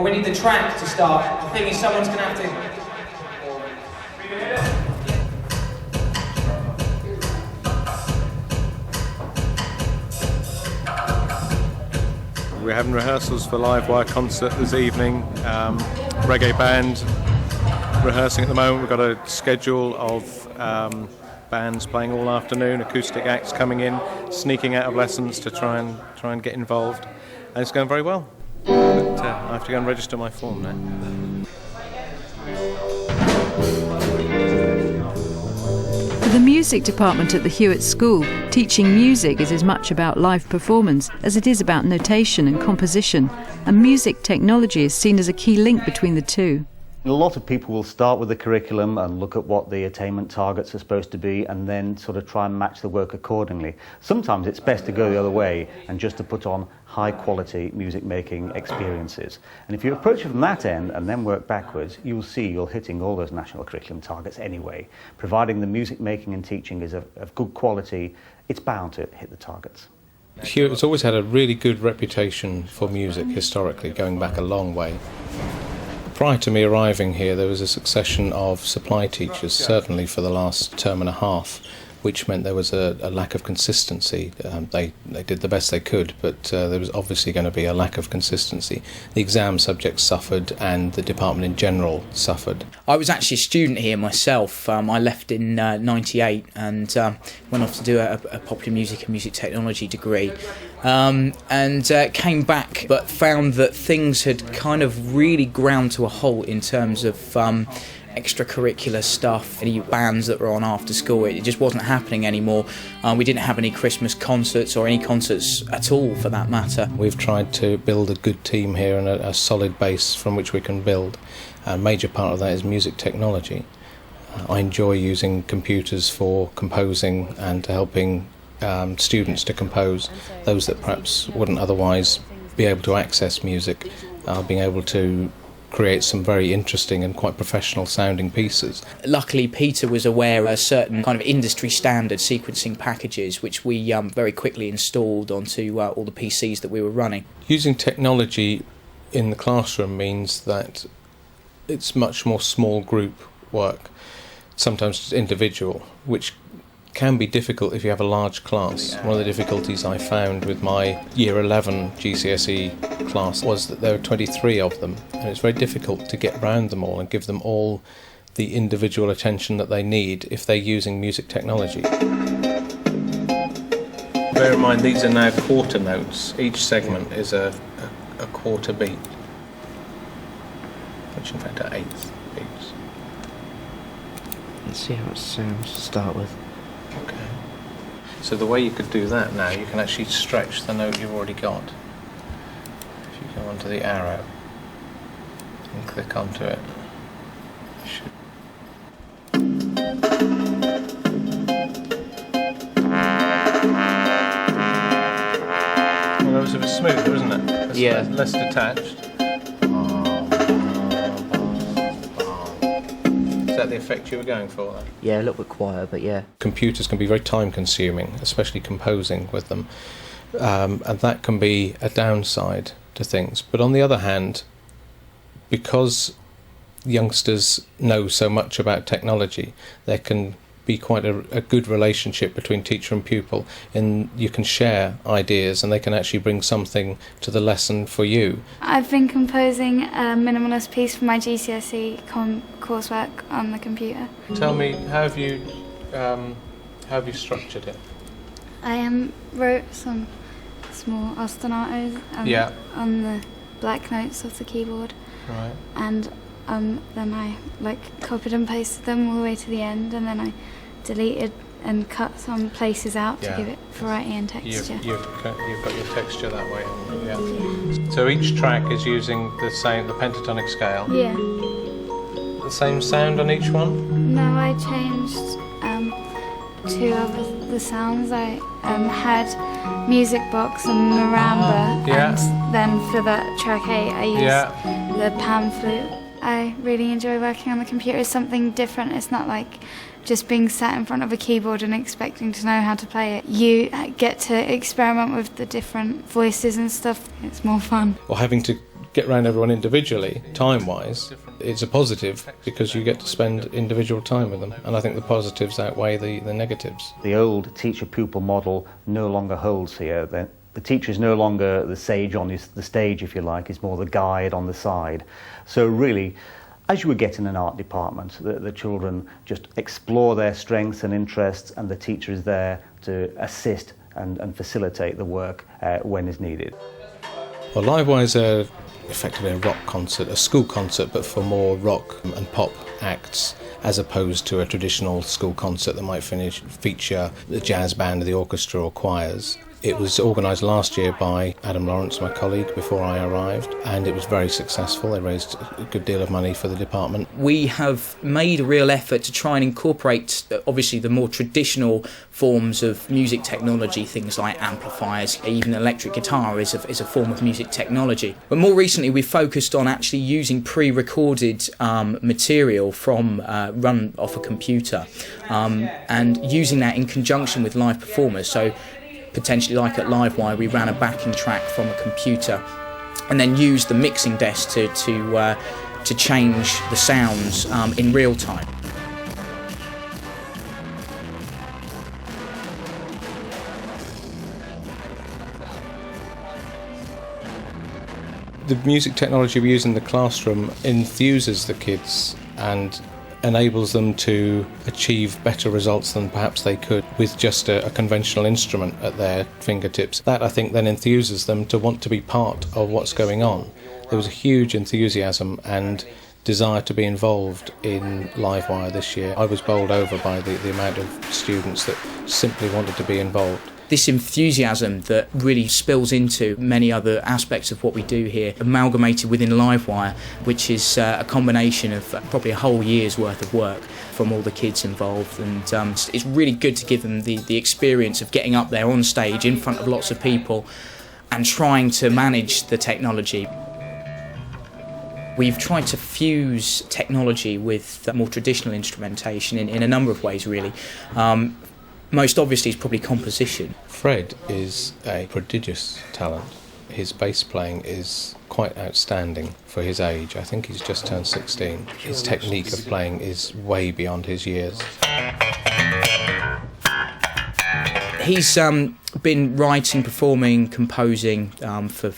we need the track to start. The thing is, someone's going to have to... We're having rehearsals for live wire concert this evening. Reggae band rehearsing at the moment. We've got a schedule of bands playing all afternoon, acoustic acts coming in, sneaking out of lessons to try and get involved, and it's going very well. But I have to go and register my form now. For the music department at the Hewitt School, teaching music is as much about live performance as it is about notation and composition, and music technology is seen as a key link between the two. A lot of people will start with the curriculum and look at what the attainment targets are supposed to be and then sort of try and match the work accordingly. Sometimes it's best to go the other way and just to put on high quality music making experiences. And if you approach it from that end and then work backwards, you'll see you're hitting all those national curriculum targets anyway. Providing the music making and teaching is of good quality, it's bound to hit the targets. Hewitt's always had a really good reputation for music historically, going back a long way. Prior to me arriving here, there was a succession of supply teachers, certainly for the last term and a half, which meant there was a lack of consistency. They did the best they could, but there was obviously going to be a lack of consistency. The exam subjects suffered and the department in general suffered. I was actually a student here myself. I left in '98 and went off to do a popular music and music technology degree. And came back but found that things had kind of really ground to a halt in terms of extracurricular stuff, any bands that were on after school. It just wasn't happening anymore. We didn't have any Christmas concerts or any concerts at all for that matter. We've tried to build a good team here and a solid base from which we can build. A major part of that is music technology. I enjoy using computers for composing and helping students to compose, those that perhaps wouldn't otherwise be able to access music, being able to create some very interesting and quite professional sounding pieces. Luckily Peter was aware of certain kind of industry standard sequencing packages which we very quickly installed onto all the PCs that we were running. Using technology in the classroom means that it's much more small group work, sometimes individual, which can be difficult if you have a large class. One of the difficulties I found with my Year 11 GCSE class was that there were 23 of them, and it's very difficult to get round them all and give them all the individual attention that they need if they're using music technology. Bear in mind these are now quarter notes. Each segment is a quarter beat, which in fact are eighth beats. Let's see how it sounds to start with. Okay. So the way you could do that now, you can actually stretch the note you've already got. If you go onto the arrow and click onto it, you should. Well, that was a bit smoother, isn't it? Yeah. Less detached. Is that the effect you were going for then? Yeah, a little bit quieter, but yeah. Computers can be very time consuming, especially composing with them, and that can be a downside to things. But on the other hand, because youngsters know so much about technology, there can be quite a good relationship between teacher and pupil, and you can share ideas and they can actually bring something to the lesson for you. I've been composing a minimalist piece for my GCSE coursework on the computer. Tell me, how have you structured it? I wrote some small ostinatos on the black notes of the keyboard. Right. And then I copied and pasted them all the way to the end, and then I deleted and cut some places out to give it variety and texture. You've got your texture that way, haven't you? Yeah. So each track is using the pentatonic scale? Yeah. The same sound on each one? No, I changed two of the sounds. I had Music Box and Maramba, and then for that track 8 I used the pan flute. I really enjoy working on the computer. It's something different. It's not like just being sat in front of a keyboard and expecting to know how to play it. You get to experiment with the different voices and stuff. It's more fun. Or having to get around everyone individually, time-wise, it's a positive because you get to spend individual time with them, and I think the positives outweigh the negatives. The old teacher-pupil model no longer holds here. The teacher is no longer the sage on the stage, if you like, he's more the guide on the side. So really, as you would get in an art department, the children just explore their strengths and interests, and the teacher is there to assist and facilitate the work when is needed. Well, Livewire is effectively a rock concert, a school concert, but for more rock and pop acts, as opposed to a traditional school concert that might feature the jazz band, the orchestra or choirs. It was organised last year by Adam Lawrence, my colleague, before I arrived, and it was very successful. They raised a good deal of money for the department. We have made a real effort to try and incorporate, obviously, the more traditional forms of music technology, things like amplifiers, even electric guitar is a form of music technology. But more recently, we've focused on actually using pre-recorded material from run off a computer and using that in conjunction with live performers. So, potentially, like at Livewire, we ran a backing track from a computer and then used the mixing desk to change the sounds in real time. The music technology we use in the classroom enthuses the kids and enables them to achieve better results than perhaps they could with just a conventional instrument at their fingertips. That, I think, then enthuses them to want to be part of what's going on. There was a huge enthusiasm and desire to be involved in Livewire this year. I was bowled over by the amount of students that simply wanted to be involved. This enthusiasm that really spills into many other aspects of what we do here, amalgamated within Livewire, which is a combination of probably a whole year's worth of work from all the kids involved, and it's really good to give them the experience of getting up there on stage in front of lots of people and trying to manage the technology. We've tried to fuse technology with more traditional instrumentation in a number of ways, really. Most obviously is probably composition. Fred is a prodigious talent. His bass playing is quite outstanding for his age. I think he's just turned 16. His technique of playing is way beyond his years. He's been writing, performing, composing for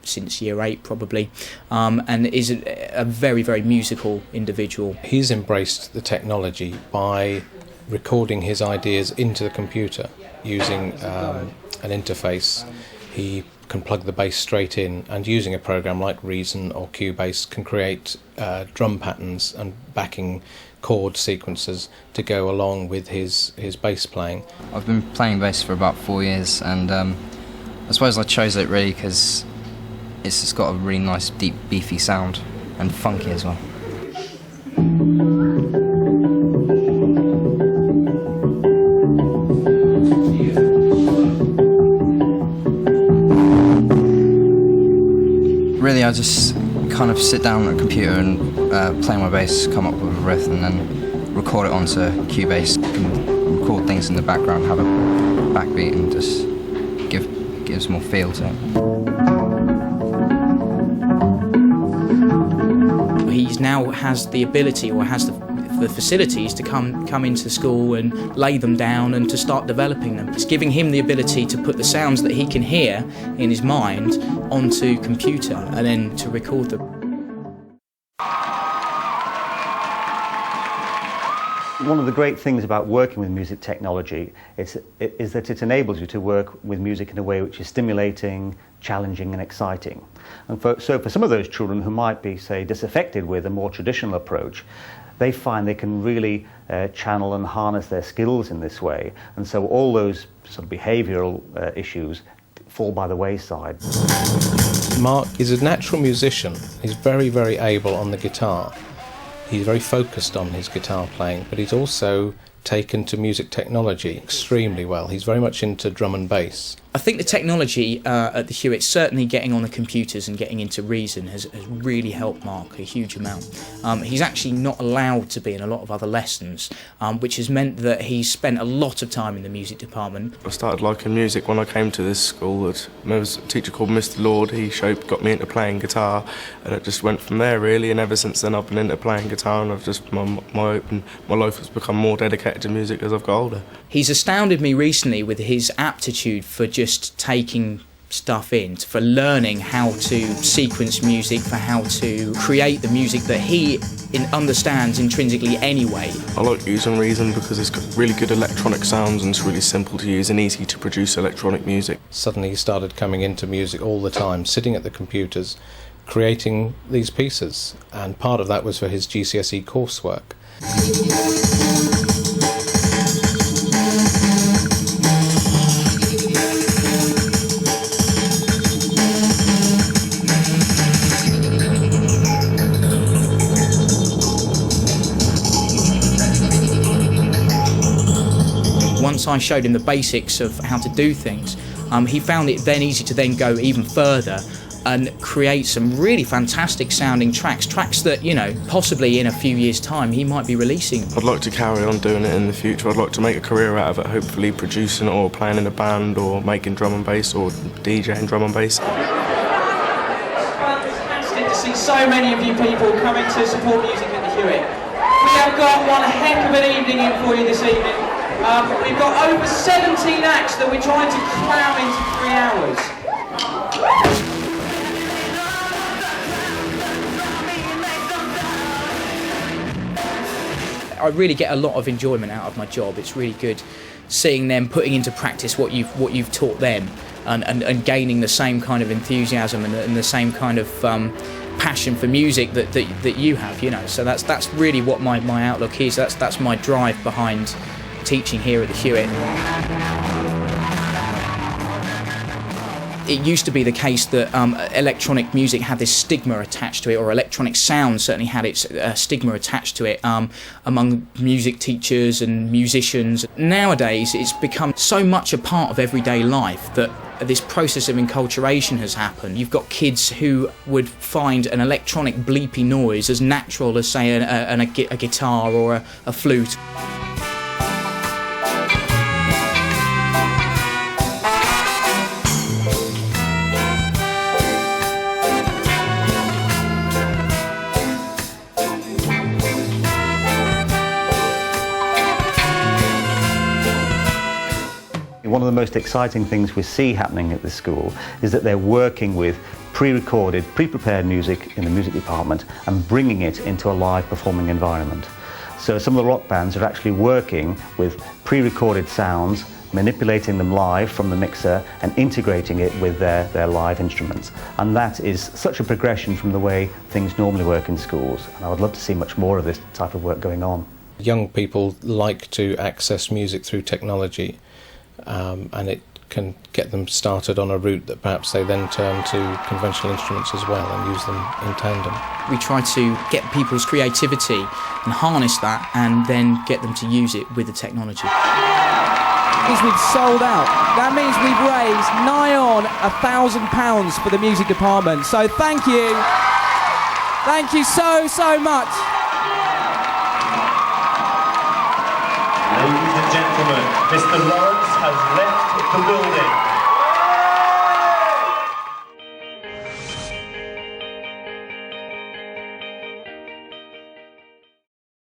since year 8 probably, and is a very, very musical individual. He's embraced the technology by recording his ideas into the computer using an interface. He can plug the bass straight in, and using a program like Reason or Cubase can create drum patterns and backing chord sequences to go along with his bass playing. I've been playing bass for about 4 years, and I suppose I chose it really because it's just got a really nice deep beefy sound and funky as well. Really, I just kind of sit down at a computer and play my bass, come up with a riff, and then record it onto Cubase. And record things in the background, have a backbeat, and just gives more feel to it. He now has the ability, or has the facilities, to come into school and lay them down and to start developing them. It's giving him the ability to put the sounds that he can hear in his mind onto computer and then to record them. One of the great things about working with music technology is that it enables you to work with music in a way which is stimulating, challenging and exciting. And so for some of those children who might be, say, disaffected with a more traditional approach, they find they can really channel and harness their skills in this way. And so all those sort of behavioural issues fall by the wayside. Mark is a natural musician. He's very, very able on the guitar. He's very focused on his guitar playing, but he's also taken to music technology extremely well. He's very much into drum and bass. I think the technology at the Hewitt, certainly getting on the computers and getting into Reason, has really helped Mark a huge amount. He's actually not allowed to be in a lot of other lessons, which has meant that he's spent a lot of time in the music department. I started liking music when I came to this school. There was a teacher called Mr. Lord. He got me into playing guitar, and it just went from there really. And ever since then, I've been into playing guitar, and I've just my life has become more dedicated to music as I've got older. He's astounded me recently with his aptitude for just taking stuff in, for learning how to sequence music, for how to create the music that he understands intrinsically anyway. I like using Reason because it's got really good electronic sounds and it's really simple to use and easy to produce electronic music. Suddenly he started coming into music all the time, sitting at the computers, creating these pieces, and part of that was for his GCSE coursework. Once I showed him the basics of how to do things, he found it then easy to then go even further and create some really fantastic sounding tracks that, you know, possibly in a few years' time he might be releasing. I'd like to carry on doing it in the future. I'd like to make a career out of it, hopefully producing or playing in a band or making drum and bass or DJing drum and bass. Fantastic to see so many of you people coming to support music at the Hewitt. We have got one heck of an evening in for you this evening. We've got over 17 acts that we're trying to cram into 3 hours. I really get a lot of enjoyment out of my job. It's really good seeing them putting into practice what you've taught them, and gaining the same kind of enthusiasm and the same kind of passion for music that you have, you know. So that's really what my outlook is. That's my drive behind teaching here at the Hewitt. It used to be the case that electronic music had this stigma attached to it, or electronic sound certainly had its stigma attached to it among music teachers and musicians. Nowadays it's become so much a part of everyday life that this process of enculturation has happened. You've got kids who would find an electronic bleepy noise as natural as, say, a guitar or a flute. One of the most exciting things we see happening at this school is that they're working with pre-recorded, pre-prepared music in the music department and bringing it into a live performing environment. So some of the rock bands are actually working with pre-recorded sounds, manipulating them live from the mixer and integrating it with their live instruments. And that is such a progression from the way things normally work in schools. And I would love to see much more of this type of work going on. Young people like to access music through technology. And it can get them started on a route that perhaps they then turn to conventional instruments as well and use them in tandem. We try to get people's creativity and harness that and then get them to use it with the technology. We've sold out. That means we've raised nigh on £1,000 for the music department. So thank you. Thank you so much. Ladies and gentlemen, Mr. Lawrence has left the building.